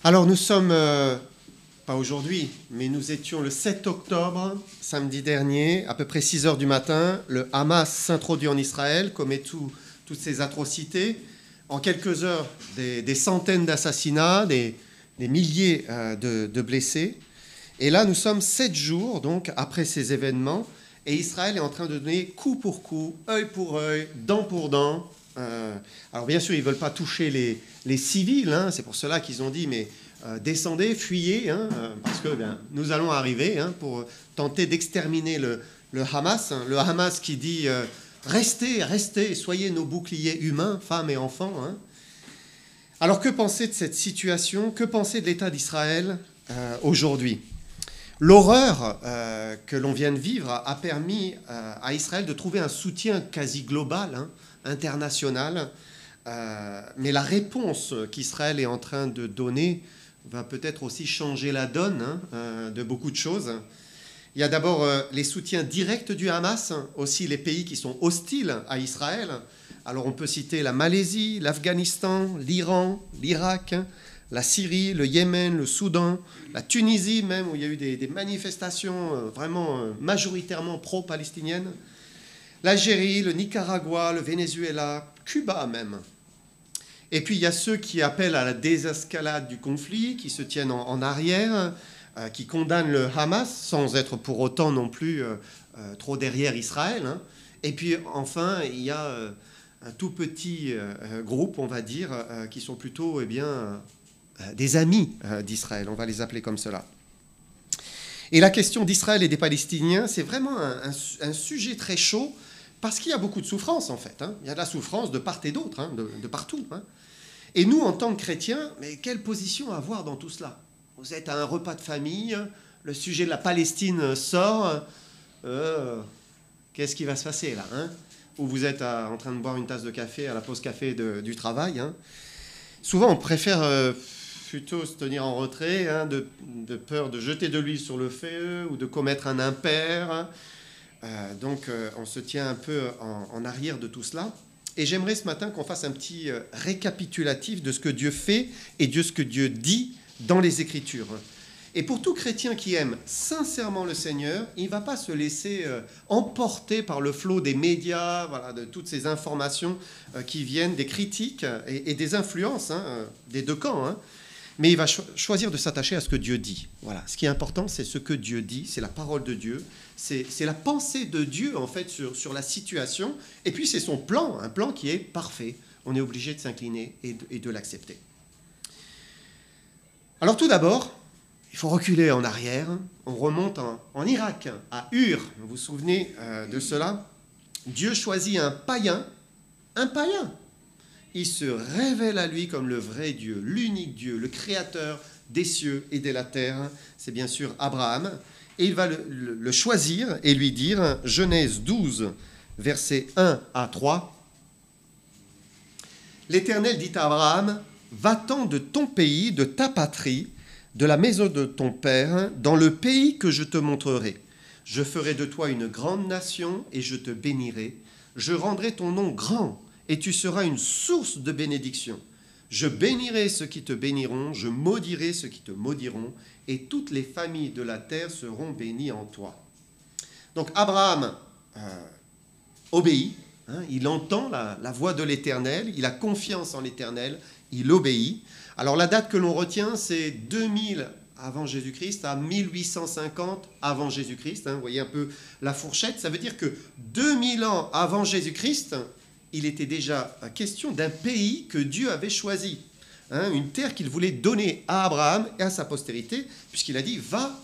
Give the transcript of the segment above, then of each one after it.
Alors nous sommes, pas aujourd'hui, mais nous étions le 7 octobre, samedi dernier, à peu près 6 heures du matin. Le Hamas s'introduit en Israël, commet toutes ces atrocités. En quelques heures, des centaines d'assassinats, des milliers de blessés. Et là, nous sommes 7 jours donc, après ces événements, et Israël est en train de donner coup pour coup, œil pour œil, dent pour dent. Alors bien sûr, ils ne veulent pas toucher les civils, hein, c'est pour cela qu'ils ont dit, mais descendez, fuyez, hein, parce que nous allons arriver pour tenter d'exterminer le Hamas. Le Hamas qui dit restez, restez, soyez nos boucliers humains, femmes et enfants. Hein. Alors que penser de cette situation? Que penser de l'État d'Israël aujourd'hui? L'horreur que l'on vient de vivre a permis à Israël de trouver un soutien quasi global, international, mais la réponse qu'Israël est en train de donner va peut-être aussi changer la donne de beaucoup de choses. Il y a d'abord les soutiens directs du Hamas, aussi les pays qui sont hostiles à Israël. Alors on peut citer la Malaisie, l'Afghanistan, l'Iran, l'Irak, la Syrie, le Yémen, le Soudan, la Tunisie même, où il y a eu des manifestations vraiment majoritairement pro-palestiniennes, l'Algérie, le Nicaragua, le Venezuela, Cuba même. Et puis il y a ceux qui appellent à la désescalade du conflit, qui se tiennent en arrière, qui condamnent le Hamas, sans être pour autant non plus trop derrière Israël. Hein. Et puis enfin, il y a un tout petit groupe, on va dire, qui sont plutôt des amis d'Israël, on va les appeler comme cela. Et la question d'Israël et des Palestiniens, c'est vraiment un sujet très chaud, parce qu'il y a beaucoup de souffrance, en fait. Hein. Il y a de la souffrance de part et d'autre, de partout. Hein. Et nous, en tant que chrétiens, mais quelle position avoir dans tout cela? Vous êtes à un repas de famille, le sujet de la Palestine sort, qu'est-ce qui va se passer là, hein? Ou vous êtes en train de boire une tasse de café à la pause café du travail. Hein. Souvent, on préfère plutôt se tenir en retrait, de peur de jeter de l'huile sur le feu ou de commettre un impair. Donc, on se tient un peu en arrière de tout cela. Et j'aimerais ce matin qu'on fasse un petit récapitulatif de ce que Dieu fait et de ce que Dieu dit dans les Écritures. Et pour tout chrétien qui aime sincèrement le Seigneur, il ne va pas se laisser emporter par le flot des médias, voilà, de toutes ces informations qui viennent, des critiques et des influences des deux camps. Hein. Mais il va choisir de s'attacher à ce que Dieu dit. Voilà. Ce qui est important, c'est ce que Dieu dit, c'est la parole de Dieu, c'est la pensée de Dieu en fait sur la situation, et puis c'est son plan, un plan qui est parfait. On est obligé de s'incliner et de l'accepter. Alors tout d'abord, il faut reculer en arrière. On remonte en Irak, à Ur. Vous vous souvenez de cela? Dieu choisit un païen. Il se révèle à lui comme le vrai Dieu, l'unique Dieu, le créateur des cieux et de la terre. C'est bien sûr Abraham. Et il va le choisir et lui dire, Genèse 12, versets 1 à 3. L'Éternel dit à Abraham, va-t'en de ton pays, de ta patrie, de la maison de ton père, dans le pays que je te montrerai. Je ferai de toi une grande nation et je te bénirai. Je rendrai ton nom grand et tu seras une source de bénédiction. Je bénirai ceux qui te béniront, je maudirai ceux qui te maudiront, et toutes les familles de la terre seront bénies en toi. Donc Abraham obéit, il entend la voix de l'Éternel, il a confiance en l'Éternel, il obéit. Alors la date que l'on retient, c'est 2000 avant Jésus-Christ à 1850 avant Jésus-Christ. Vous voyez un peu la fourchette. Ça veut dire que 2000 ans avant Jésus-Christ, il était déjà question d'un pays que Dieu avait choisi. Une terre qu'il voulait donner à Abraham et à sa postérité, puisqu'il a dit « Va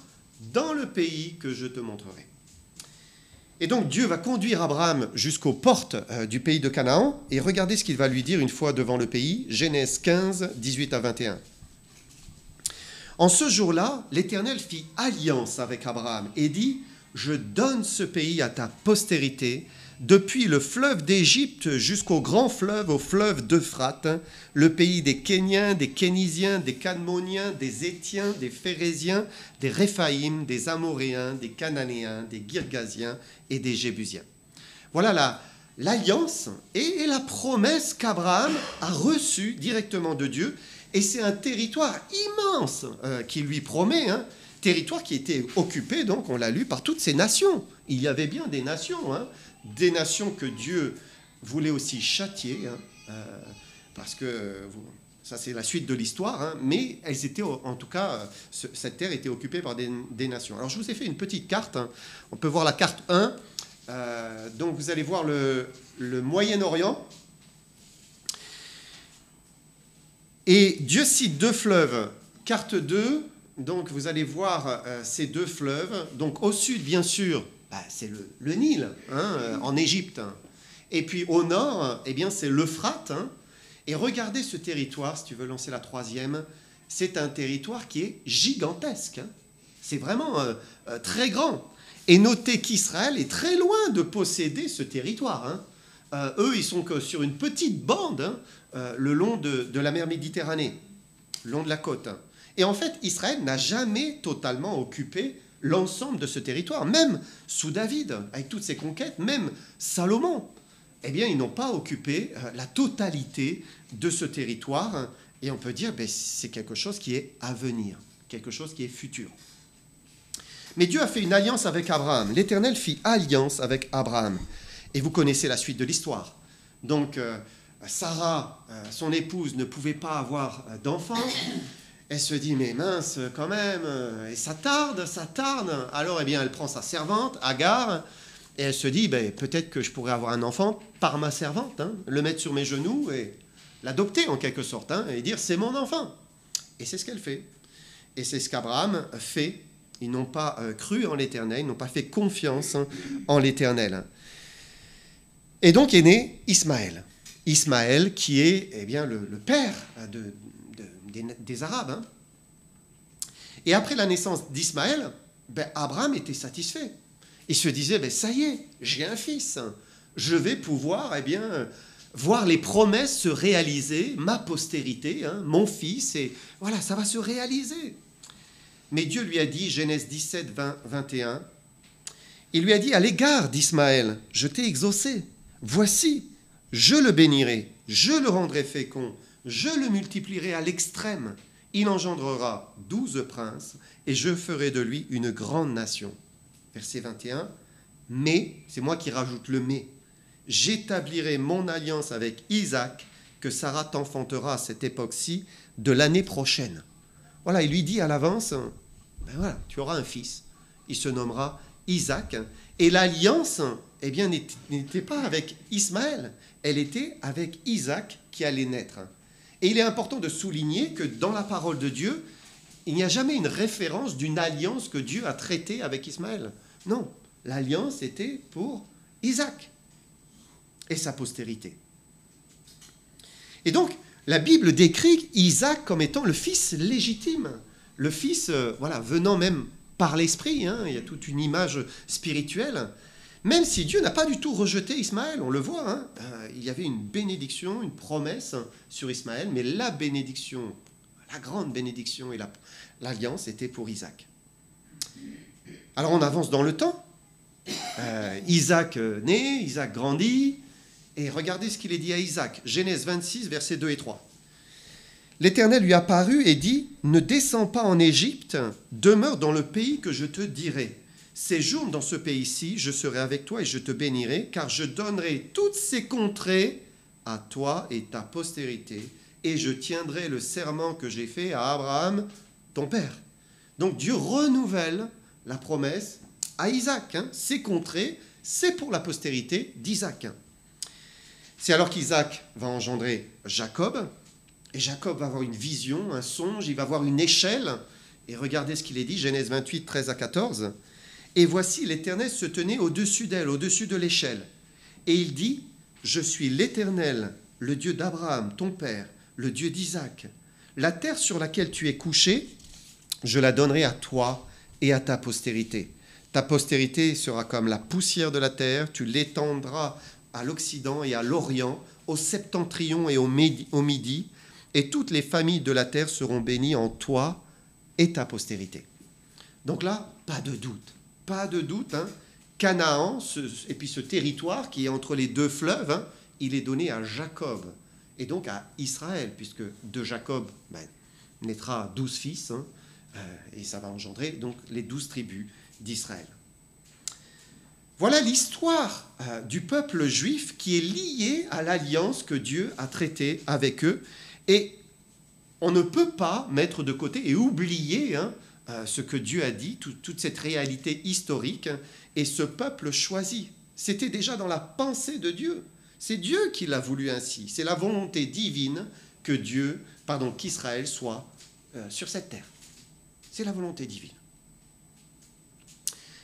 dans le pays que je te montrerai ». Et donc Dieu va conduire Abraham jusqu'aux portes du pays de Canaan, et regardez ce qu'il va lui dire une fois devant le pays, Genèse 15, 18 à 21. En ce jour-là, l'Éternel fit alliance avec Abraham et dit « Je donne ce pays à ta postérité, depuis le fleuve d'Égypte jusqu'au grand fleuve, au fleuve d'Euphrate, le pays des Kéniens, des Kénisiens, des Cadmoniens, des Étiens, des Phéréziens, des Réphaïm, des Amoréens, des Cananéens, des Girgasiens et des Jébusiens. » Voilà l'alliance et la promesse qu'Abraham a reçue directement de Dieu Et c'est un territoire immense qu'il lui promet, hein, territoire qui était occupé, donc on l'a lu, par toutes ces nations. Il y avait bien des nations, hein, des nations que Dieu voulait aussi châtier, hein, parce que ça c'est la suite de l'histoire, hein, mais elles étaient, en tout cas, cette terre était occupée par des nations. Alors je vous ai fait une petite carte, hein. On peut voir la carte 1, donc vous allez voir le Moyen-Orient, et Dieu cite 2 fleuves, carte 2, donc vous allez voir ces 2 fleuves, donc au sud bien sûr, c'est le Nil, hein, en Égypte, hein. Et puis au nord, eh bien, c'est l'Euphrate, hein. Et regardez ce territoire, si tu veux lancer la 3e, c'est un territoire qui est gigantesque, hein. C'est vraiment très grand. Et notez qu'Israël est très loin de posséder ce territoire, hein. Eux, ils sont que sur une petite bande, hein, le long de la mer Méditerranée, le long de la côte, hein. Et en fait, Israël n'a jamais totalement occupé l'ensemble de ce territoire. Même sous David, avec toutes ses conquêtes, même Salomon, eh bien, ils n'ont pas occupé la totalité de ce territoire. Et on peut dire que c'est quelque chose qui est à venir, quelque chose qui est futur. Mais Dieu a fait une alliance avec Abraham. L'Éternel fit alliance avec Abraham. Et vous connaissez la suite de l'histoire. Donc, Sarah, son épouse, ne pouvait pas avoir d'enfant. Elle se dit, mais mince, quand même, et ça tarde. Alors, eh bien, elle prend sa servante, Agar, et elle se dit, peut-être que je pourrais avoir un enfant par ma servante, hein, le mettre sur mes genoux et l'adopter en quelque sorte, hein, et dire, c'est mon enfant. Et c'est ce qu'elle fait. Et c'est ce qu'Abraham fait. Ils n'ont pas cru en l'Éternel, ils n'ont pas fait confiance en l'Éternel. Et donc est né Ismaël. Ismaël qui est eh bien, le père des Arabes. Hein. Et après la naissance d'Ismaël, Abraham était satisfait. Il se disait, ça y est, j'ai un fils. Je vais pouvoir voir les promesses se réaliser, ma postérité, hein, mon fils, et voilà, ça va se réaliser. Mais Dieu lui a dit, Genèse 17, 21, il lui a dit, à l'égard d'Ismaël, je t'ai exaucé. Voici, je le bénirai, je le rendrai fécond, je le multiplierai à l'extrême. Il engendrera 12 princes, et je ferai de lui une grande nation. Verset 21, mais, c'est moi qui rajoute le mais, j'établirai mon alliance avec Isaac, que Sarah t'enfantera à cette époque-ci de l'année prochaine. Voilà, il lui dit à l'avance, voilà, tu auras un fils, il se nommera Isaac, et l'alliance, eh bien, n'était pas avec Ismaël, elle était avec Isaac qui allait naître. Et il est important de souligner que dans la parole de Dieu, il n'y a jamais une référence d'une alliance que Dieu a traitée avec Ismaël. Non, l'alliance était pour Isaac et sa postérité. Et donc, la Bible décrit Isaac comme étant le fils légitime, le fils, venant même par l'esprit, hein, il y a toute une image spirituelle, même si Dieu n'a pas du tout rejeté Ismaël, on le voit, hein, il y avait une bénédiction, une promesse sur Ismaël, mais la bénédiction, la grande bénédiction et l'alliance était pour Isaac. Alors on avance dans le temps, Isaac naît, Isaac grandit, et regardez ce qu'il est dit à Isaac, Genèse 26, versets 2 et 3. L'Éternel lui apparut et dit, « Ne descends pas en Égypte, demeure dans le pays que je te dirai. Séjourne dans ce pays-ci, je serai avec toi et je te bénirai, car je donnerai toutes ces contrées à toi et ta postérité, et je tiendrai le serment que j'ai fait à Abraham, ton père. » Donc Dieu renouvelle la promesse à Isaac. Hein. Ces contrées, c'est pour la postérité d'Isaac. C'est alors qu'Isaac va engendrer Jacob, et Jacob va avoir une vision, un songe, il va avoir une échelle. Et regardez ce qu'il est dit, Genèse 28, 13 à 14. « Et voici, l'Éternel se tenait au-dessus d'elle, au-dessus de l'échelle. Et il dit, je suis l'Éternel, le Dieu d'Abraham, ton père, le Dieu d'Isaac. La terre sur laquelle tu es couché, je la donnerai à toi et à ta postérité. Ta postérité sera comme la poussière de la terre, tu l'étendras à l'Occident et à l'Orient, au septentrion et au midi, et toutes les familles de la terre seront bénies en toi et ta postérité. » Donc là, pas de doute, hein. Canaan, et puis ce territoire qui est entre les 2 fleuves, hein, il est donné à Jacob. et donc à Israël, puisque de Jacob naîtra 12 fils, et ça va engendrer donc les 12 tribus d'Israël. Voilà l'histoire du peuple juif qui est liée à l'alliance que Dieu a traitée avec eux, et on ne peut pas mettre de côté et oublier ce que Dieu a dit, toute cette réalité historique, et ce peuple choisi. C'était déjà dans la pensée de Dieu. C'est Dieu qui l'a voulu ainsi. C'est la volonté divine que qu'Israël soit sur cette terre. C'est la volonté divine.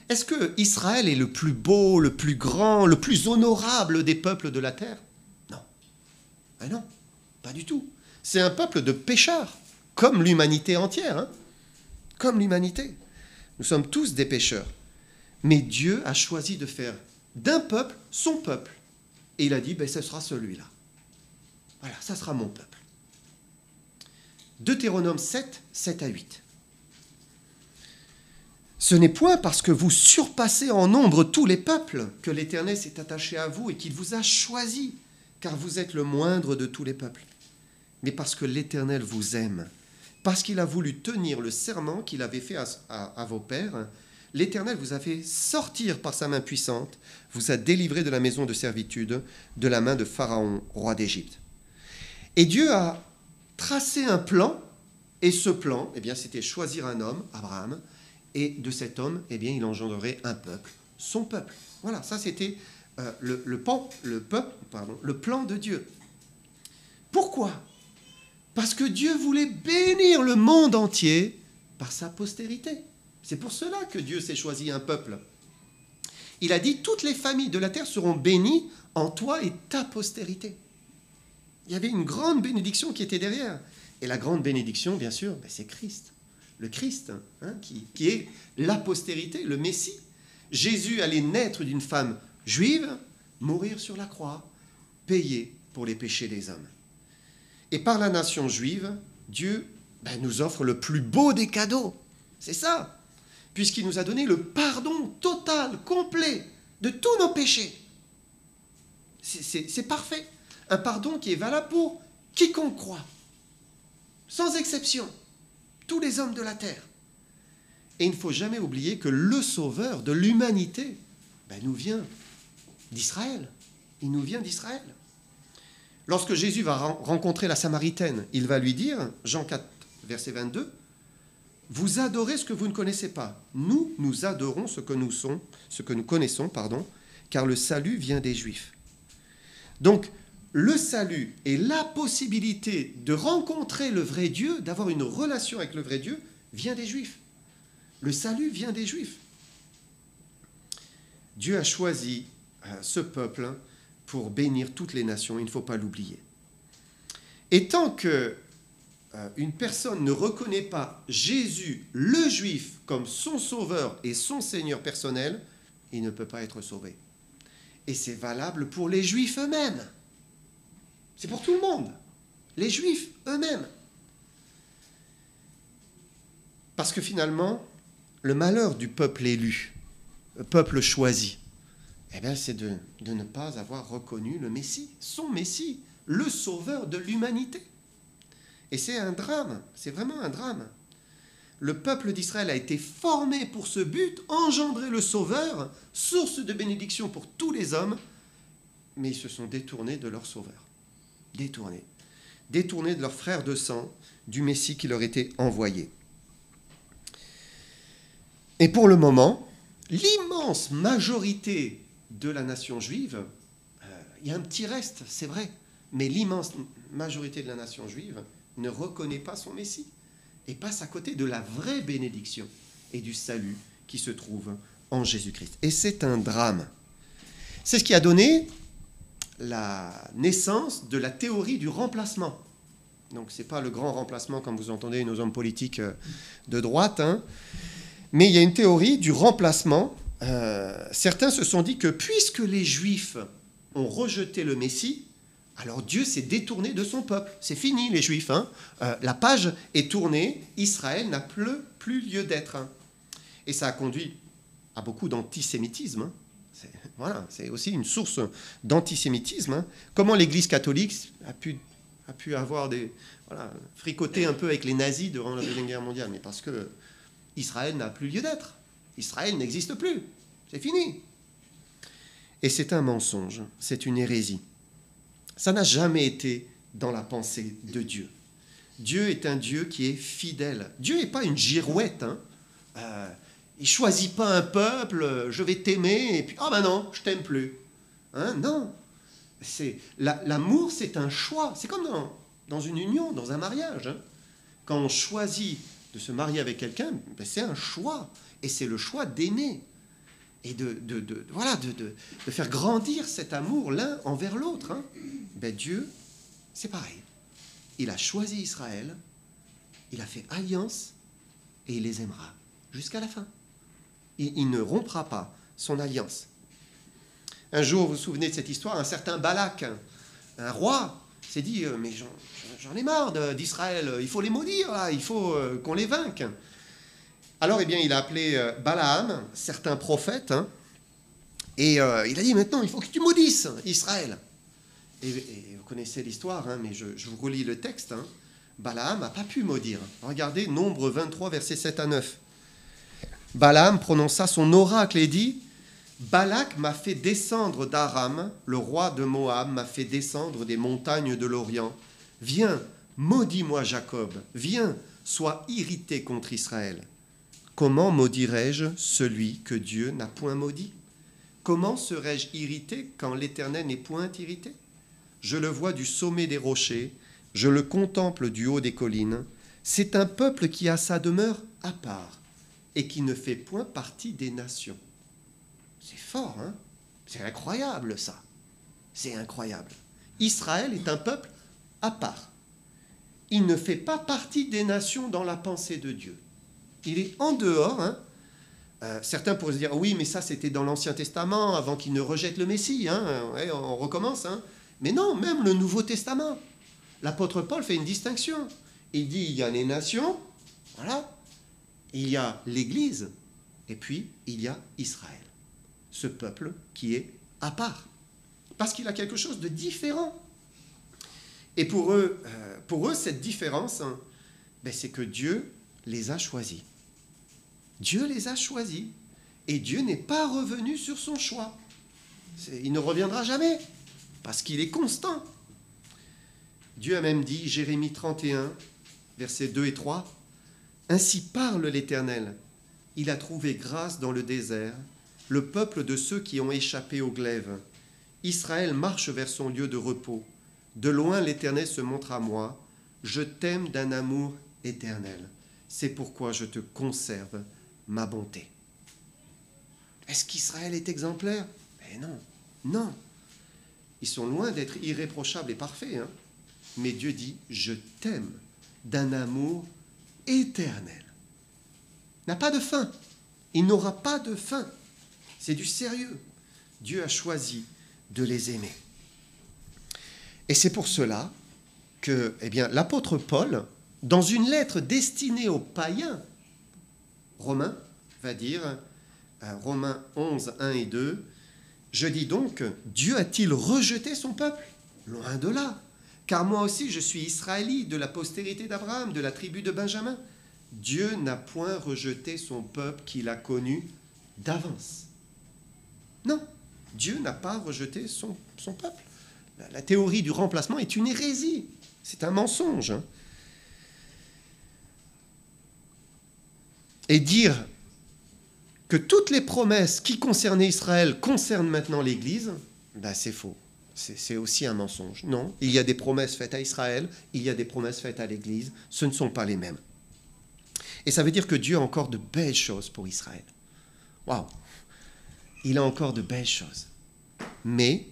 Est-ce que Israël est le plus beau, le plus grand, le plus honorable des peuples de la terre? Non. Ah non, pas du tout. C'est un peuple de pécheurs, comme l'humanité entière. Comme l'humanité. Nous sommes tous des pécheurs. Mais Dieu a choisi de faire d'un peuple son peuple. Et il a dit, ce sera celui-là. Voilà, ça sera mon peuple. Deutéronome 7, 7 à 8. Ce n'est point parce que vous surpassez en nombre tous les peuples que l'Éternel s'est attaché à vous et qu'il vous a choisi, car vous êtes le moindre de tous les peuples. Mais parce que l'Éternel vous aime, parce qu'il a voulu tenir le serment qu'il avait fait à vos pères, l'Éternel vous a fait sortir par sa main puissante, vous a délivré de la maison de servitude, de la main de Pharaon, roi d'Égypte. Et Dieu a tracé un plan, et ce plan, c'était choisir un homme, Abraham, et de cet homme, il engendrerait un peuple, son peuple. Voilà, ça c'était le plan de Dieu. Pourquoi ? Parce que Dieu voulait bénir le monde entier par sa postérité. C'est pour cela que Dieu s'est choisi un peuple. Il a dit, toutes les familles de la terre seront bénies en toi et ta postérité. Il y avait une grande bénédiction qui était derrière. Et la grande bénédiction, bien sûr, c'est Christ. Le Christ, qui est la postérité, le Messie. Jésus allait naître d'une femme juive, mourir sur la croix, payer pour les péchés des hommes. Et par la nation juive, Dieu nous offre le plus beau des cadeaux. C'est ça, puisqu'il nous a donné le pardon total, complet, de tous nos péchés. C'est parfait. Un pardon qui est valable pour quiconque croit, sans exception. Tous les hommes de la terre. Et il ne faut jamais oublier que le sauveur de l'humanité nous vient d'Israël. Il nous vient d'Israël. Lorsque Jésus va rencontrer la Samaritaine, il va lui dire, Jean 4, verset 22, « Vous adorez ce que vous ne connaissez pas. Nous adorons ce que nous connaissons, car le salut vient des Juifs. » Donc, le salut et la possibilité de rencontrer le vrai Dieu, d'avoir une relation avec le vrai Dieu, vient des Juifs. Le salut vient des Juifs. Dieu a choisi ce peuple pour bénir toutes les nations, il ne faut pas l'oublier. Et tant qu'une personne ne reconnaît pas Jésus, le Juif, comme son sauveur et son Seigneur personnel, il ne peut pas être sauvé. Et c'est valable pour les Juifs eux-mêmes. C'est pour tout le monde. Les Juifs eux-mêmes. Parce que finalement, le malheur du peuple élu, le peuple choisi, c'est de ne pas avoir reconnu le Messie, son Messie, le sauveur de l'humanité. Et c'est un drame, c'est vraiment un drame. Le peuple d'Israël a été formé pour ce but, engendrer le sauveur, source de bénédiction pour tous les hommes, mais ils se sont détournés de leur sauveur. Détournés de leur frère de sang, du Messie qui leur était envoyé. Et pour le moment, l'immense majorité de la nation juive, il y a un petit reste, c'est vrai, mais l'immense majorité de la nation juive ne reconnaît pas son Messie et passe à côté de la vraie bénédiction et du salut qui se trouve en Jésus-Christ. Et c'est un drame. C'est ce qui a donné la naissance de la théorie du remplacement. Donc ce n'est pas le grand remplacement comme vous entendez nos hommes politiques de droite, mais il y a une théorie du remplacement. Certains se sont dit que puisque les Juifs ont rejeté le Messie, alors Dieu s'est détourné de son peuple. C'est fini les Juifs. La page est tournée, Israël n'a plus lieu d'être. Et ça a conduit à beaucoup d'antisémitisme. C'est aussi une source d'antisémitisme. Comment l'Église catholique a pu a pu avoir fricoter un peu avec les nazis durant la Deuxième Guerre mondiale, mais parce que Israël n'a plus lieu d'être. Israël n'existe plus. C'est fini. Et c'est un mensonge, c'est une hérésie. Ça n'a jamais été dans la pensée de Dieu. Dieu est un Dieu qui est fidèle. Dieu n'est pas une girouette. Il ne choisit pas un peuple, je vais t'aimer, et puis, non, je t'aime plus. Non. L'amour, c'est un choix. C'est comme dans une union, dans un mariage. Quand on choisit de se marier avec quelqu'un, c'est un choix. Et c'est le choix d'aimer. Et de faire grandir cet amour l'un envers l'autre. Dieu, c'est pareil. Il a choisi Israël, il a fait alliance, et il les aimera jusqu'à la fin. Il ne rompra pas son alliance. Un jour, vous vous souvenez de cette histoire, un certain Balak, un roi, s'est dit « Mais j'en ai marre d'Israël, il faut les maudire, là, il faut qu'on les vainque. » Alors, il a appelé Balaam, certains prophètes, et il a dit « Maintenant, il faut que tu maudisses Israël. » Et vous connaissez l'histoire, mais je vous relis le texte. Balaam n'a pas pu maudire. Regardez, Nombre 23, versets 7 à 9. Balaam prononça son oracle et dit « Balak m'a fait descendre d'Aram, le roi de Moab m'a fait descendre des montagnes de l'Orient. Viens, maudis-moi Jacob, viens, sois irrité contre Israël. Comment maudirais-je celui que Dieu n'a point maudit? Comment serais-je irrité quand l'Éternel n'est point irrité? Je le vois du sommet des rochers, je le contemple du haut des collines. C'est un peuple qui a sa demeure à part et qui ne fait point partie des nations. » C'est fort, C'est incroyable, ça. C'est incroyable. Israël est un peuple à part. Il ne fait pas partie des nations dans la pensée de Dieu. Il est en dehors. Certains pourraient se dire, oui, mais ça, c'était dans l'Ancien Testament, avant qu'il ne rejette le Messie. On recommence. Mais non, même le Nouveau Testament. L'apôtre Paul fait une distinction. Il dit, il y a les nations, voilà. Il y a l'Église, et puis il y a Israël. Ce peuple qui est à part. Parce qu'il a quelque chose de différent. Et pour eux cette différence, c'est que Dieu les a choisis. Dieu les a choisis. Et Dieu n'est pas revenu sur son choix. Il ne reviendra jamais, parce qu'il est constant. Dieu a même dit, Jérémie 31, versets 2 et 3, « Ainsi parle l'Éternel, il a trouvé grâce dans le désert, le peuple de ceux qui ont échappé au glaive. Israël marche vers son lieu de repos. De loin l'Éternel se montre à moi. Je t'aime d'un amour éternel. C'est pourquoi je te conserve ma bonté. » Est-ce qu'Israël est exemplaire? Mais non, non. Ils sont loin d'être irréprochables et parfaits. Mais Dieu dit, je t'aime d'un amour éternel. Il n'a pas de fin. Il n'aura pas de fin. C'est du sérieux. Dieu a choisi de les aimer. Et c'est pour cela que l'apôtre Paul, dans une lettre destinée aux païens, Romains, va dire, Romains 11, 1 et 2, « Je dis donc, Dieu a-t-il rejeté son peuple? Loin de là. Car moi aussi je suis israélite, de la postérité d'Abraham, de la tribu de Benjamin. Dieu n'a point rejeté son peuple qu'il a connu d'avance. » Non, Dieu n'a pas rejeté son peuple. La théorie du remplacement est une hérésie. C'est un mensonge. Et dire que toutes les promesses qui concernaient Israël concernent maintenant l'Église, c'est faux. C'est aussi un mensonge. Non, il y a des promesses faites à Israël, il y a des promesses faites à l'Église, ce ne sont pas les mêmes. Et ça veut dire que Dieu a encore de belles choses pour Israël. Waouh! Il a encore de belles choses. Mais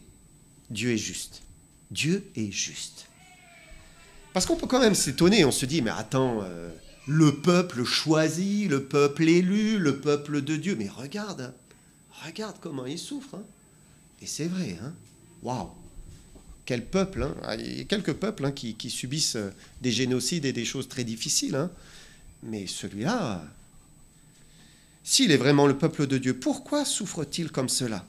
Dieu est juste. Dieu est juste. Parce qu'on peut quand même s'étonner, on se dit, mais attends, le peuple choisi, le peuple élu, le peuple de Dieu, mais regarde comment il souffre. Et c'est vrai, waouh! Quel peuple, il y a quelques peuples qui subissent des génocides et des choses très difficiles, mais celui-là, s'il est vraiment le peuple de Dieu, pourquoi souffre-t-il comme cela?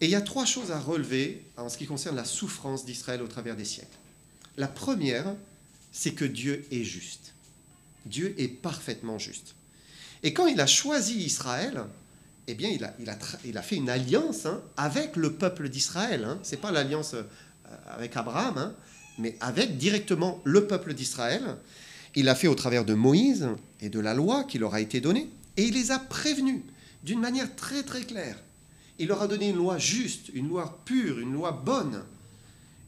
Et il y a trois choses à relever en ce qui concerne la souffrance d'Israël au travers des siècles. La première, c'est que Dieu est juste. Dieu est parfaitement juste. Et quand il a choisi Israël, eh bien, il a fait une alliance avec le peuple d'Israël. Ce n'est pas l'alliance avec Abraham, mais avec directement le peuple d'Israël. Il l'a fait au travers de Moïse et de la loi qui leur a été donnée. Et il les a prévenus d'une manière très très claire. Il leur a donné une loi juste, une loi pure, une loi bonne.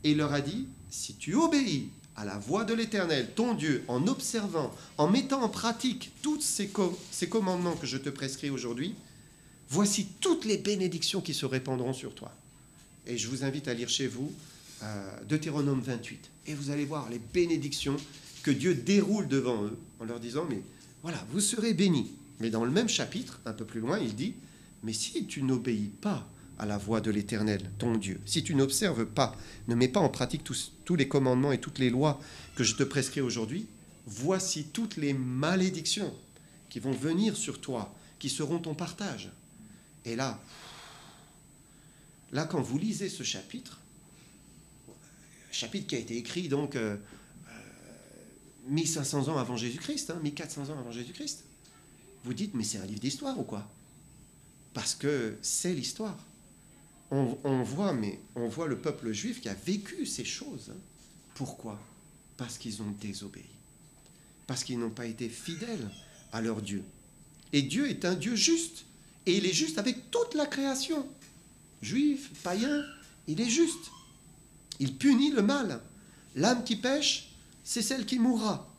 Et il leur a dit, si tu obéis à la voix de l'Éternel, ton Dieu, en observant, en mettant en pratique tous ces commandements que je te prescris aujourd'hui, voici toutes les bénédictions qui se répandront sur toi. Et je vous invite à lire chez vous Deutéronome 28. Et vous allez voir les bénédictions que Dieu déroule devant eux en leur disant, mais voilà, vous serez bénis. Mais dans le même chapitre, un peu plus loin, il dit, mais si tu n'obéis pas à la voix de l'Éternel, ton Dieu, si tu n'observes pas, ne mets pas en pratique tous les commandements et toutes les lois que je te prescris aujourd'hui, voici toutes les malédictions qui vont venir sur toi, qui seront ton partage. Et là, quand vous lisez ce chapitre qui a été écrit donc 1500 ans avant Jésus-Christ, 1400 ans avant Jésus-Christ, vous dites, mais c'est un livre d'histoire ou quoi? Parce que c'est l'histoire. On voit le peuple juif qui a vécu ces choses. Pourquoi? Parce qu'ils ont désobéi. Parce qu'ils n'ont pas été fidèles à leur Dieu. Et Dieu est un Dieu juste. Et il est juste avec toute la création. Juif, païen, il est juste. Il punit le mal. L'âme qui pêche, c'est celle qui mourra.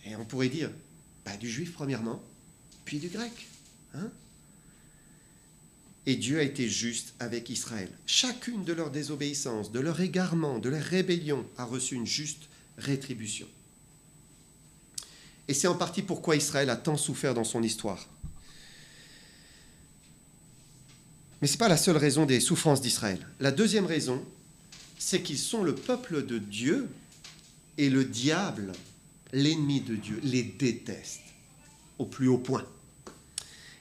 Et on pourrait dire, du juif premièrement, puis du grec. Et Dieu a été juste avec Israël. Chacune de leurs désobéissances, de leur égarement, de leur rébellion a reçu une juste rétribution. Et c'est en partie pourquoi Israël a tant souffert dans son histoire. Mais ce n'est pas la seule raison des souffrances d'Israël. La deuxième raison, c'est qu'ils sont le peuple de Dieu et le diable, l'ennemi de Dieu, les déteste au plus haut point.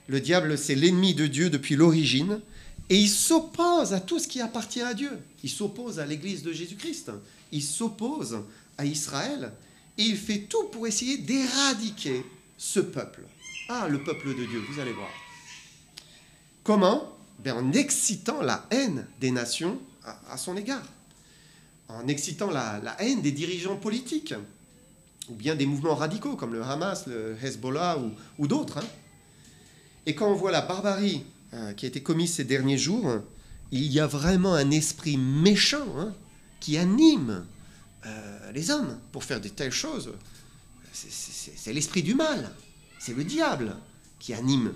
Le diable, c'est l'ennemi de Dieu depuis l'origine et il s'oppose à tout ce qui appartient à Dieu. Il s'oppose à l'Église de Jésus-Christ. Il s'oppose à Israël et il fait tout pour essayer d'éradiquer ce peuple. Le peuple de Dieu, vous allez voir. Comment? En excitant la haine des nations à son égard. En excitant la haine des dirigeants politiques ou bien des mouvements radicaux comme le Hamas, le Hezbollah ou d'autres. Et quand on voit la barbarie qui a été commise ces derniers jours, il y a vraiment un esprit méchant qui anime les hommes pour faire de telles choses. C'est l'esprit du mal, c'est le diable qui anime.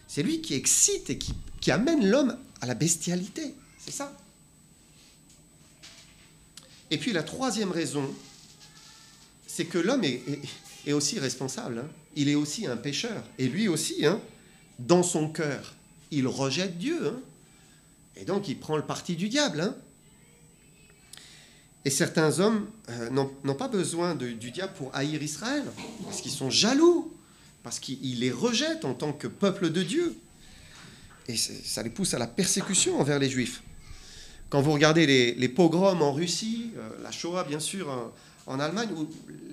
C'est lui qui excite et qui amène l'homme à la bestialité, c'est ça. Et puis la troisième raison, c'est que l'homme est aussi responsable. Il est aussi un pécheur. Et lui aussi, dans son cœur, il rejette Dieu. Et donc, il prend le parti du diable. Et certains hommes n'ont pas besoin du diable pour haïr Israël, parce qu'ils sont jaloux, parce qu'ils les rejettent en tant que peuple de Dieu. Et ça les pousse à la persécution envers les Juifs. Quand vous regardez les pogroms en Russie, la Shoah, bien sûr, en Allemagne, ou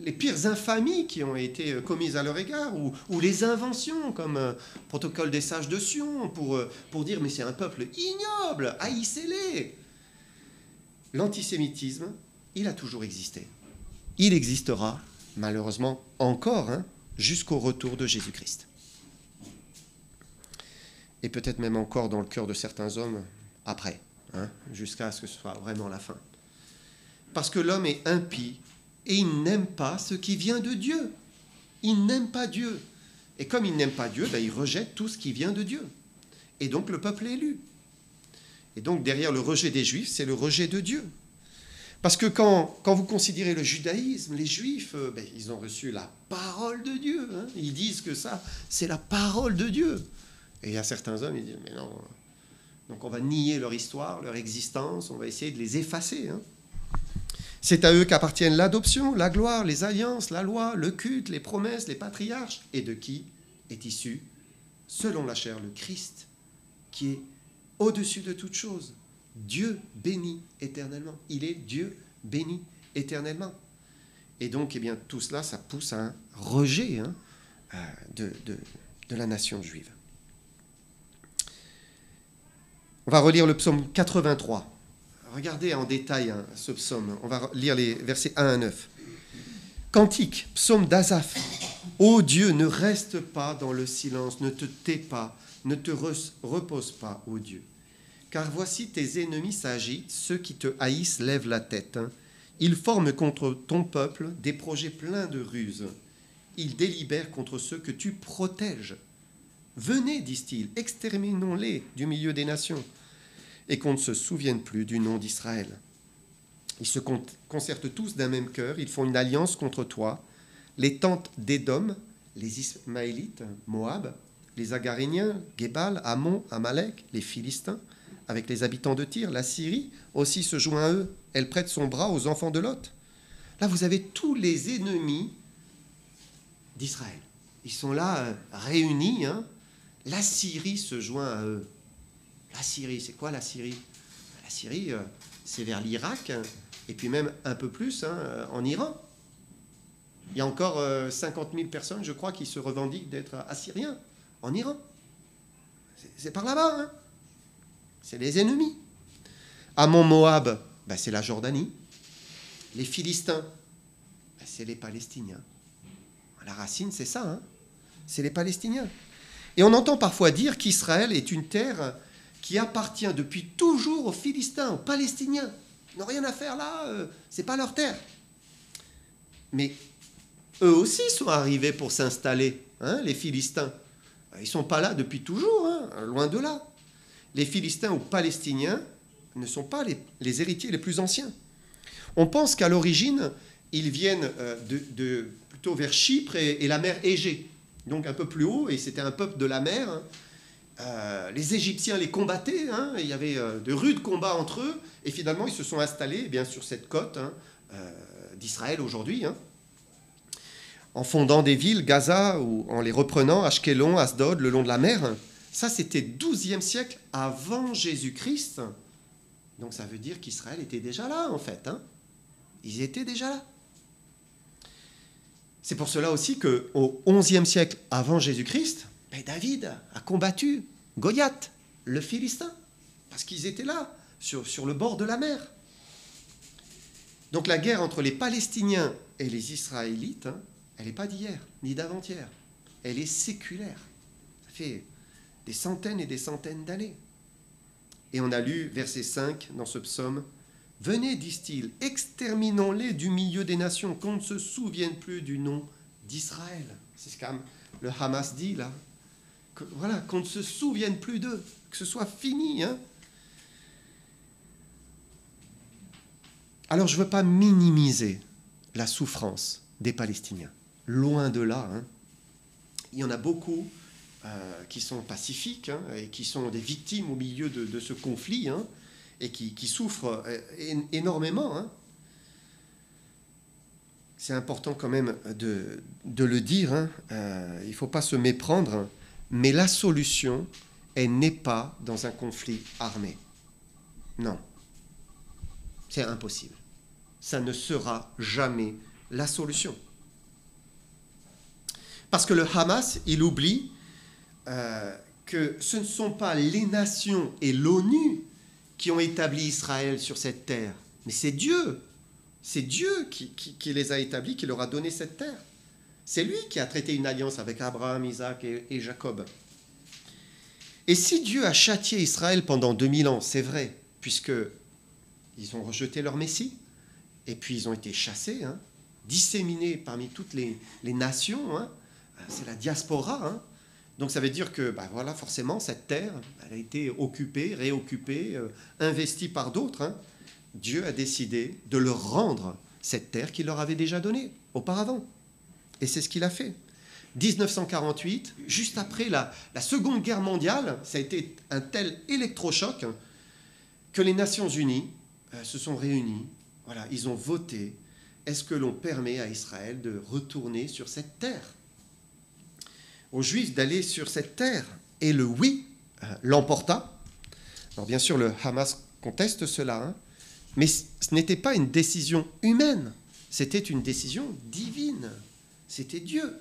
les pires infamies qui ont été commises à leur égard, ou les inventions comme protocole des sages de Sion, pour dire « mais c'est un peuple ignoble, haïssez-les ». L'antisémitisme, il a toujours existé. Il existera, malheureusement, encore, jusqu'au retour de Jésus-Christ. Et peut-être même encore dans le cœur de certains hommes après, jusqu'à ce que ce soit vraiment la fin. Parce que l'homme est impie et il n'aime pas ce qui vient de Dieu. Il n'aime pas Dieu. Et comme il n'aime pas Dieu, il rejette tout ce qui vient de Dieu. Et donc le peuple est élu. Et donc derrière le rejet des Juifs, c'est le rejet de Dieu. Parce que quand vous considérez le judaïsme, les Juifs, ils ont reçu la parole de Dieu. Ils disent que ça, c'est la parole de Dieu. Et il y a certains hommes, ils disent, mais non. Donc on va nier leur histoire, leur existence, on va essayer de les effacer. C'est à eux qu'appartiennent l'adoption, la gloire, les alliances, la loi, le culte, les promesses, les patriarches. Et de qui est issu, selon la chair, le Christ, qui est au-dessus de toute chose. Dieu béni éternellement. Il est Dieu béni éternellement. Et donc, eh bien, tout cela, ça pousse à un rejet de la nation juive. On va relire le psaume 83. Regardez en détail ce psaume. On va lire les versets 1 à 9. Cantique, psaume d'Asaph. Ô Dieu, ne reste pas dans le silence, ne te tais pas, ne te repose pas, ô Dieu. Car voici tes ennemis s'agitent, ceux qui te haïssent lèvent la tête. Ils forment contre ton peuple des projets pleins de ruses. Ils délibèrent contre ceux que tu protèges. Venez, disent-ils, exterminons-les du milieu des nations, et qu'on ne se souvienne plus du nom d'Israël. Ils se concertent tous d'un même cœur, ils font une alliance contre toi. Les tentes d'Édom, les Ismaélites, Moab, les Agaréniens, Gébal, Ammon, Amalek, les Philistins, avec les habitants de Tyr, la Syrie aussi se joint à eux. Elle prête son bras aux enfants de Lot. Là, vous avez tous les ennemis d'Israël. Ils sont là réunis. La Syrie se joint à eux. La Syrie, c'est quoi la Syrie? La Syrie, c'est vers l'Irak, et puis même un peu plus en Iran. Il y a encore 50 000 personnes, je crois, qui se revendiquent d'être assyriens en Iran. C'est par là-bas. C'est les ennemis. Ammon, Moab, c'est la Jordanie. Les Philistins, c'est les Palestiniens. La racine, c'est ça. C'est les Palestiniens. Et on entend parfois dire qu'Israël est une terre qui appartient depuis toujours aux Philistins, aux Palestiniens. Ils n'ont rien à faire là, c'est pas leur terre. Mais eux aussi sont arrivés pour s'installer, les Philistins. Ils ne sont pas là depuis toujours, loin de là. Les Philistins ou Palestiniens ne sont pas les héritiers les plus anciens. On pense qu'à l'origine, ils viennent plutôt vers Chypre et la mer Égée, donc un peu plus haut, et c'était un peuple de la mer. Les Égyptiens les combattaient, il y avait de rudes combats entre eux, et finalement ils se sont installés bien sur cette côte d'Israël aujourd'hui, en fondant des villes, Gaza, ou en les reprenant, Ashkelon, Asdod, le long de la mer. Ça, c'était 12e siècle avant Jésus-Christ. Donc ça veut dire qu'Israël était déjà là, en fait. Ils étaient déjà là. C'est pour cela aussi qu'au 11e siècle avant Jésus-Christ, David a combattu Goliath, le Philistin, parce qu'ils étaient là, sur le bord de la mer. Donc la guerre entre les Palestiniens et les Israélites, elle n'est pas d'hier, ni d'avant-hier. Elle est séculaire. Ça fait des centaines et des centaines d'années. Et on a lu verset 5 dans ce psaume. « Venez, disent-ils, exterminons-les du milieu des nations, qu'on ne se souvienne plus du nom d'Israël. » C'est ce que le Hamas dit là. Qu'on ne se souvienne plus d'eux, que ce soit fini. Alors je ne veux pas minimiser la souffrance des Palestiniens. Loin de là. Il y en a beaucoup qui sont pacifiques et qui sont des victimes au milieu de ce conflit et qui souffrent énormément. C'est important quand même de le dire. Il ne faut pas se méprendre. Mais la solution, elle n'est pas dans un conflit armé. Non. C'est impossible. Ça ne sera jamais la solution. Parce que le Hamas, il oublie que ce ne sont pas les nations et l'ONU qui ont établi Israël sur cette terre, mais c'est Dieu. C'est Dieu qui les a établis, qui leur a donné cette terre. C'est lui qui a traité une alliance avec Abraham, Isaac et Jacob. Et si Dieu a châtié Israël pendant 2000 ans, c'est vrai, puisqu'ils ont rejeté leur Messie, et puis ils ont été chassés, disséminés parmi toutes les nations, c'est la diaspora. Donc ça veut dire que, forcément, cette terre, elle a été occupée, réoccupée, investie par d'autres. Dieu a décidé de leur rendre cette terre qu'il leur avait déjà donnée auparavant. Et c'est ce qu'il a fait. 1948, juste après la Seconde Guerre mondiale, ça a été un tel électrochoc que les Nations Unies se sont réunies. Voilà, ils ont voté. Est-ce que l'on permet à Israël de retourner sur cette terre? Aux Juifs d'aller sur cette terre. Et le oui l'emporta. Alors bien sûr, le Hamas conteste cela, Mais ce n'était pas une décision humaine, c'était une décision divine. C'était Dieu.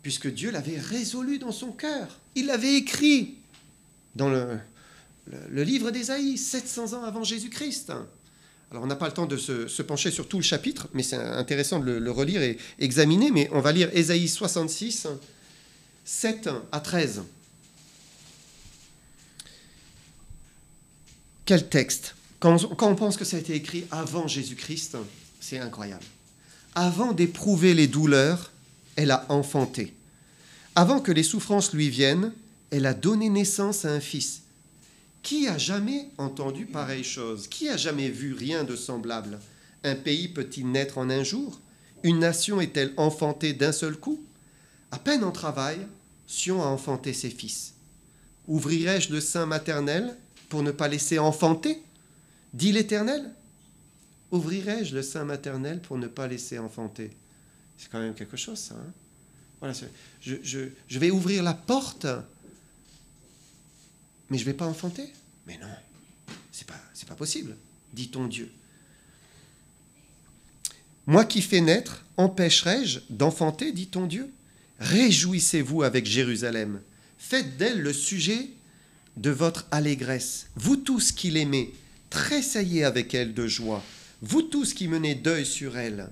Puisque Dieu l'avait résolu dans son cœur. Il l'avait écrit dans le livre d'Ésaïe, 700 ans avant Jésus-Christ. Alors on n'a pas le temps de se pencher sur tout le chapitre, mais c'est intéressant de le relire et examiner. Mais on va lire Ésaïe 66, 7 à 13. Quel texte! Quand on pense que ça a été écrit avant Jésus-Christ, c'est incroyable. Avant d'éprouver les douleurs, elle a enfanté. Avant que les souffrances lui viennent, elle a donné naissance à un fils. Qui a jamais entendu pareille chose? Qui a jamais vu rien de semblable? Un pays peut-il naître en un jour? Une nation est-elle enfantée d'un seul coup? À peine en travail, Sion a enfanté ses fils. Ouvrirai-je le sein maternel pour ne pas laisser enfanter? Dit l'Éternel. Ouvrirai-je le sein maternel pour ne pas laisser enfanter? C'est quand même quelque chose, ça. Hein? Voilà, je vais ouvrir la porte, mais je ne vais pas enfanter. Mais non, c'est pas possible, dit ton Dieu. Moi qui fais naître, empêcherai-je d'enfanter, dit ton Dieu? Réjouissez-vous avec Jérusalem. Faites d'elle le sujet de votre allégresse. Vous tous qui l'aimez, tressaillez avec elle de joie. Vous tous qui menez deuil sur elle,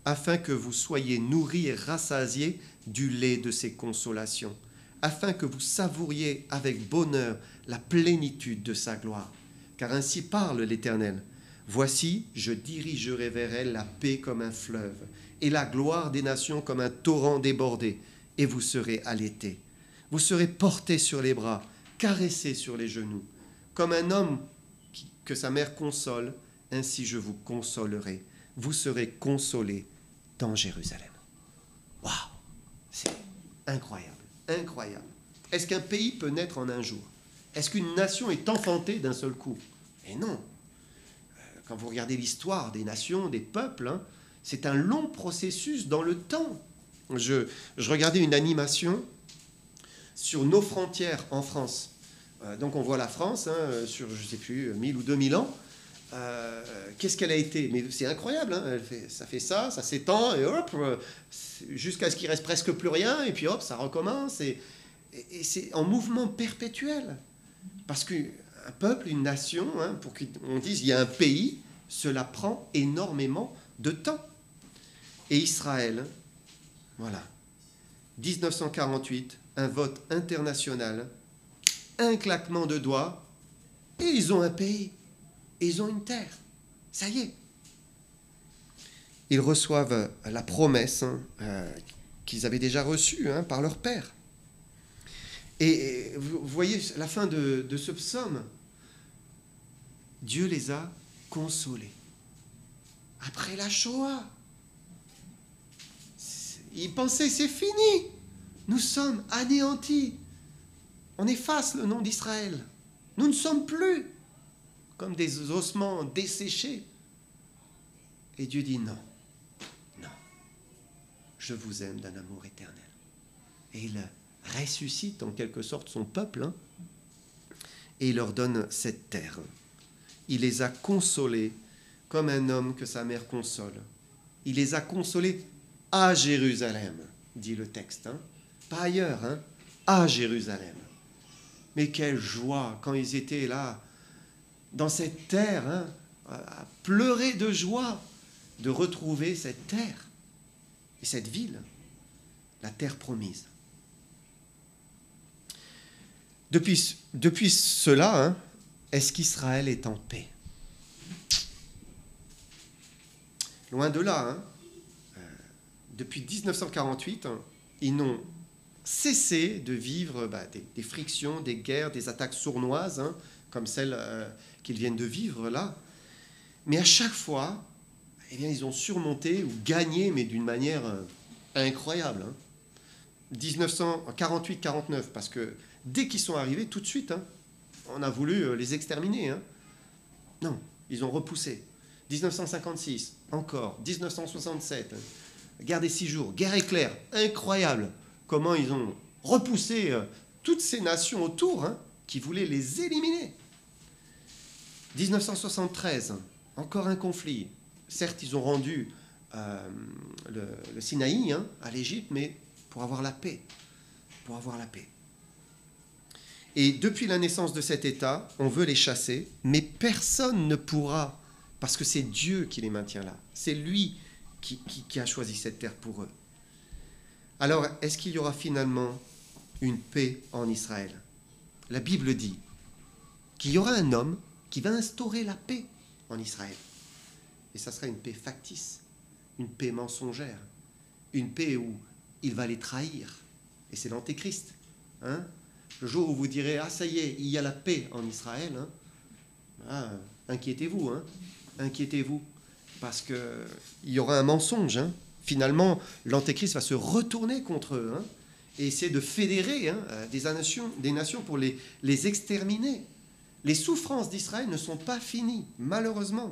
afin que vous soyez nourris et rassasiés du lait de ses consolations, afin que vous savouriez avec bonheur la plénitude de sa gloire. Car ainsi parle l'Éternel. Voici, je dirigerai vers elle la paix comme un fleuve, et la gloire des nations comme un torrent débordé, et vous serez allaités. Vous serez portés sur les bras, caressés sur les genoux, comme un homme que sa mère console, ainsi je vous consolerai. Vous serez consolés dans Jérusalem. Waouh! C'est incroyable, incroyable. Est-ce qu'un pays peut naître en un jour? Est-ce qu'une nation est enfantée d'un seul coup? Et non. Quand vous regardez l'histoire des nations, des peuples, hein, c'est un long processus dans le temps. Je regardais une animation sur nos frontières en France. Donc on voit la France hein, sur, je ne sais plus, 1000 ou 2000 ans. Qu'est-ce qu'elle a été? Mais c'est incroyable, hein, ça fait ça s'étend, et hop, jusqu'à ce qu'il reste presque plus rien, et puis hop, ça recommence, et c'est en mouvement perpétuel. Parce qu'un peuple, une nation, hein, pour qu'on dise il y a un pays, cela prend énormément de temps. Et Israël, voilà, 1948, un vote international, un claquement de doigts, et ils ont un pays. Ils ont une terre. Ça y est. Ils reçoivent la promesse qu'ils avaient déjà reçue par leur père. Et vous voyez la fin de ce psaume. Dieu les a consolés. Après la Shoah. Ils pensaient c'est fini. Nous sommes anéantis. On efface le nom d'Israël. Nous ne sommes plus comme des ossements desséchés. Et Dieu dit non, non, je vous aime d'un amour éternel. Et il ressuscite en quelque sorte son peuple, et il leur donne cette terre. Il les a consolés comme un homme que sa mère console. Il les a consolés à Jérusalem, dit le texte, pas ailleurs, à Jérusalem. Mais quelle joie quand ils étaient là, dans cette terre, à pleurer de joie de retrouver cette terre et cette ville, la terre promise. Depuis cela, est-ce qu'Israël est en paix? Loin de là. Depuis 1948, ils n'ont cessé de vivre des frictions, des guerres, des attaques sournoises, comme celles qu'ils viennent de vivre là. Mais à chaque fois, eh bien, ils ont surmonté ou gagné, mais d'une manière incroyable. 1948-49, parce que dès qu'ils sont arrivés, tout de suite, on a voulu les exterminer. Non, ils ont repoussé. 1956, encore. 1967, guerre des 6 jours, guerre éclair, incroyable. Comment ils ont repoussé toutes ces nations autour qui voulaient les éliminer. 1973, encore un conflit. Certes, ils ont rendu le Sinaï à l'Égypte, mais pour avoir la paix. Pour avoir la paix. Et depuis la naissance de cet État, on veut les chasser, mais personne ne pourra, parce que c'est Dieu qui les maintient là. C'est lui qui a choisi cette terre pour eux. Alors, est-ce qu'il y aura finalement une paix en Israël? La Bible dit qu'il y aura un homme qui va instaurer la paix en Israël. Et ça sera une paix factice, une paix mensongère, une paix où il va les trahir. Et c'est l'Antéchrist. Le jour où vous direz « Ah, ça y est, il y a la paix en Israël », inquiétez-vous, inquiétez-vous, parce qu'il y aura un mensonge. Finalement, l'Antéchrist va se retourner contre eux et essayer de fédérer des nations pour les exterminer. Les souffrances d'Israël ne sont pas finies, malheureusement.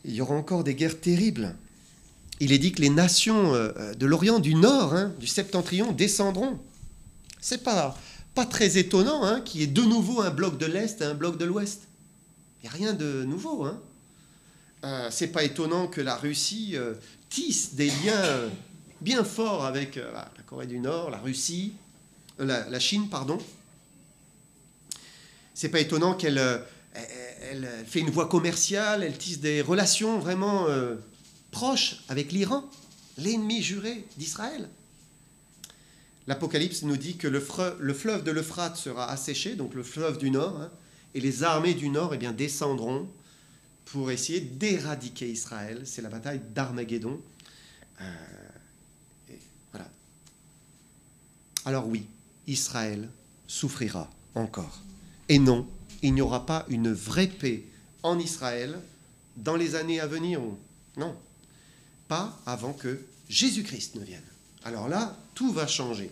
Il y aura encore des guerres terribles. Il est dit que les nations de l'Orient, du Nord, du Septentrion, descendront. C'est pas très étonnant qu'il y ait de nouveau un bloc de l'Est et un bloc de l'Ouest. Il n'y a rien de nouveau. C'est pas étonnant que la Russie tisse des liens bien forts avec la Corée du Nord, la Chine, pardon. C'est pas étonnant qu'elle fait une voie commerciale, elle tisse des relations vraiment proches avec l'Iran, l'ennemi juré d'Israël. L'Apocalypse nous dit que le fleuve de l'Euphrate sera asséché, donc le fleuve du Nord, et les armées du Nord descendront pour essayer d'éradiquer Israël. C'est la bataille d'Armageddon. Voilà. Alors oui, Israël souffrira encore. Et non, il n'y aura pas une vraie paix en Israël dans les années à venir. Non, pas avant que Jésus-Christ ne vienne. Alors là, tout va changer.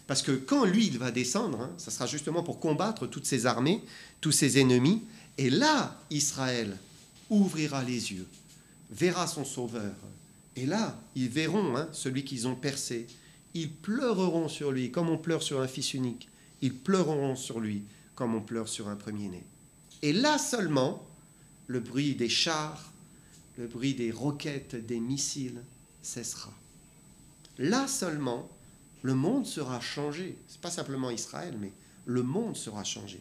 Parce que quand lui, il va descendre, ça sera justement pour combattre toutes ces armées, tous ces ennemis. Et là, Israël ouvrira les yeux, verra son Sauveur. Et là, ils verront celui qu'ils ont percé. Ils pleureront sur lui comme on pleure sur un fils unique. Ils pleureront sur lui comme on pleure sur un premier-né. Et là seulement, le bruit des chars, le bruit des roquettes, des missiles cessera. Là seulement, le monde sera changé. Ce n'est pas simplement Israël, mais le monde sera changé.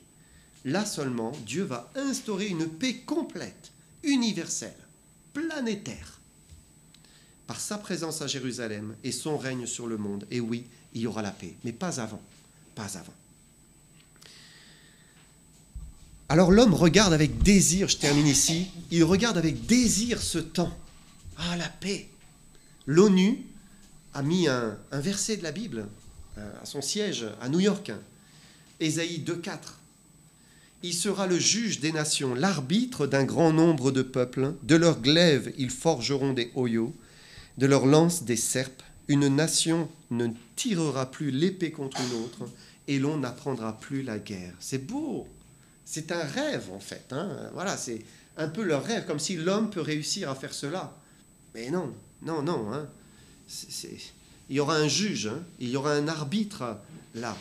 Là seulement, Dieu va instaurer une paix complète, universelle, planétaire, par sa présence à Jérusalem et son règne sur le monde. Et oui, il y aura la paix, mais pas avant, pas avant. Alors l'homme regarde avec désir, je termine ici, il regarde avec désir ce temps. Ah, la paix. L'ONU a mis un verset de la Bible à son siège à New York, Ésaïe 2,4. Il sera le juge des nations, l'arbitre d'un grand nombre de peuples. De leurs glaives, ils forgeront des hoyaux, de leurs lances des serpes. Une nation ne tirera plus l'épée contre une autre, et l'on n'apprendra plus la guerre. C'est beau, c'est un rêve en fait. Voilà, c'est un peu leur rêve, comme si l'homme peut réussir à faire cela. Mais non. Il y aura un juge, il y aura un arbitre là.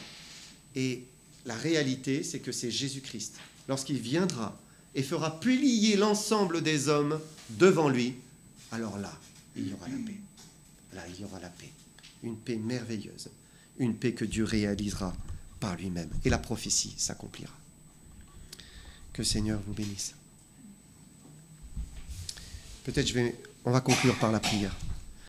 Et la réalité, c'est que c'est Jésus-Christ. Lorsqu'il viendra et fera plier l'ensemble des hommes devant lui, alors là, il y aura la paix. Là, il y aura la paix. Une paix merveilleuse. Une paix que Dieu réalisera par lui-même. Et la prophétie s'accomplira. Que le Seigneur vous bénisse. Peut-être on va conclure par la prière.